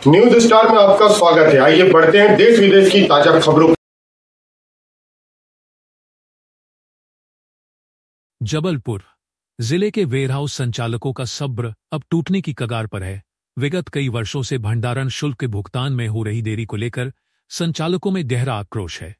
News star में आपका स्वागत है। आइए बढ़ते हैं देश विदेश की ताजा खबरों। जबलपुर जिले के वेयरहाउस संचालकों का सब्र अब टूटने की कगार पर है। विगत कई वर्षों से भंडारण शुल्क के भुगतान में हो रही देरी को लेकर संचालकों में गहरा आक्रोश है।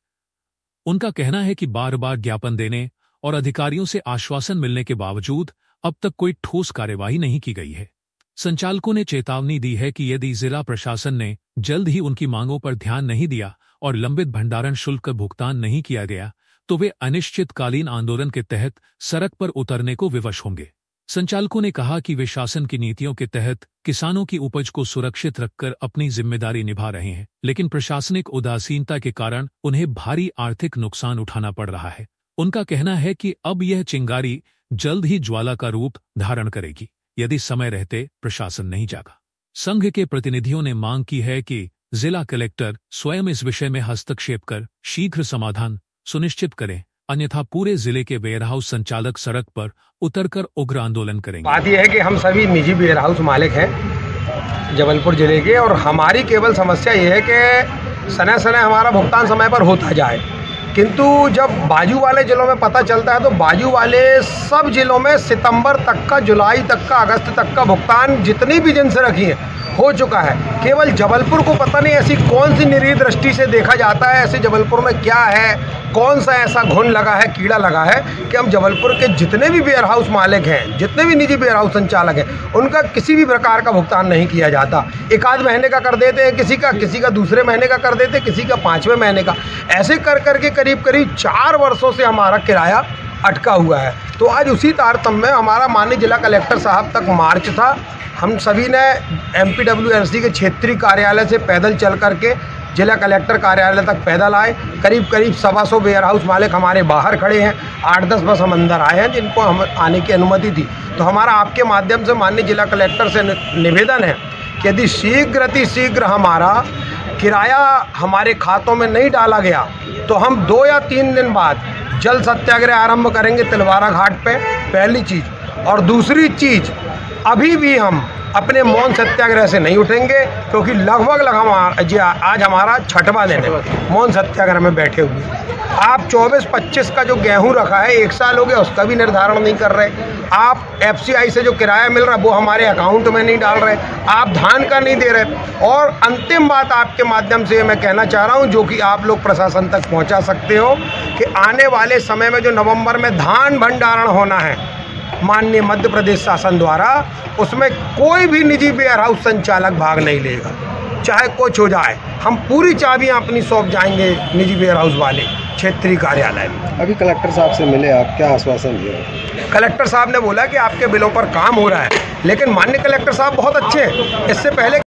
उनका कहना है कि बार बार ज्ञापन देने और अधिकारियों से आश्वासन मिलने के बावजूद अब तक कोई ठोस कार्यवाही नहीं की गई है। संचालकों ने चेतावनी दी है कि यदि जिला प्रशासन ने जल्द ही उनकी मांगों पर ध्यान नहीं दिया और लंबित भंडारण शुल्क का भुगतान नहीं किया गया तो वे अनिश्चितकालीन आंदोलन के तहत सड़क पर उतरने को विवश होंगे। संचालकों ने कहा कि वे शासन की नीतियों के तहत किसानों की उपज को सुरक्षित रखकर अपनी जिम्मेदारी निभा रहे हैं, लेकिन प्रशासनिक उदासीनता के कारण उन्हें भारी आर्थिक नुकसान उठाना पड़ रहा है। उनका कहना है कि अब यह चिंगारी जल्द ही ज्वाला का रूप धारण करेगी यदि समय रहते प्रशासन नहीं जागा। संघ के प्रतिनिधियों ने मांग की है कि जिला कलेक्टर स्वयं इस विषय में हस्तक्षेप कर शीघ्र समाधान सुनिश्चित करें, अन्यथा पूरे जिले के वेयरहाउस संचालक सड़क पर उतरकर उग्र आंदोलन करेंगे। बात यह है कि हम सभी निजी वेयरहाउस मालिक हैं जबलपुर जिले के, और हमारी केवल समस्या ये है कि समय समय हमारा भुगतान समय पर होता जाए, किंतु जब बाजू वाले जिलों में पता चलता है तो बाजू वाले सब जिलों में सितंबर तक का, जुलाई तक का, अगस्त तक का भुगतान जितनी भी जिनसे रखी है हो चुका है। केवल जबलपुर को पता नहीं ऐसी कौन सी निरी दृष्टि से देखा जाता है, ऐसे जबलपुर में क्या है, कौन सा ऐसा घुन लगा है, कीड़ा लगा है कि हम जबलपुर के जितने भी वेयरहाउस मालिक हैं, जितने भी निजी वेयरहाउस संचालक हैं, उनका किसी भी प्रकार का भुगतान नहीं किया जाता। एक आध महीने का कर देते हैं किसी का दूसरे महीने का कर देते हैं, किसी का 5वें महीने का, ऐसे कर करके करीब करीब 4 वर्षों से हमारा किराया अटका हुआ है। तो आज उसी तारतम्य में हमारा माननीय जिला कलेक्टर साहब तक मार्च था। हम सभी ने MPWRC के क्षेत्रीय कार्यालय से पैदल चल करके जिला कलेक्टर कार्यालय तक पैदल आए। करीब करीब 125 वेयरहाउस मालिक हमारे बाहर खड़े हैं, 8-10 बस हम अंदर आए हैं जिनको हम आने की अनुमति थी। तो हमारा आपके माध्यम से माननीय जिला कलेक्टर से निवेदन है कि यदि शीघ्र हमारा किराया हमारे खातों में नहीं डाला गया तो हम 2 या 3 दिन बाद जल सत्याग्रह आरंभ करेंगे तिलवारा घाट पे, पहली चीज़। और दूसरी चीज़, अभी भी हम अपने मौन सत्याग्रह से नहीं उठेंगे, क्योंकि लगभग आज हमारा 6वां दिन है मौन सत्याग्रह में बैठे हुए। आप 24-25 का जो गेहूं रखा है 1 साल हो गया, उसका भी निर्धारण नहीं कर रहे। आप FCI से जो किराया मिल रहा है वो हमारे अकाउंट में नहीं डाल रहे। आप धान का नहीं दे रहे। और अंतिम बात आपके माध्यम से मैं कहना चाह रहा हूं, जो कि आप लोग प्रशासन तक पहुंचा सकते हो, कि आने वाले समय में जो नवंबर में धान भंडारण होना है माननीय मध्य प्रदेश शासन द्वारा, उसमें कोई भी निजी वेयरहाउस संचालक भाग नहीं लेगा, चाहे कुछ हो जाए। हम पूरी चाबियां अपनी सौंप जाएंगे निजी वेयरहाउस वाले क्षेत्रीय कार्यालय में। अभी कलेक्टर साहब से मिले आप, क्या आश्वासन दिया? कलेक्टर साहब ने बोला कि आपके बिलों पर काम हो रहा है, लेकिन माननीय कलेक्टर साहब बहुत अच्छे हैं। इससे पहले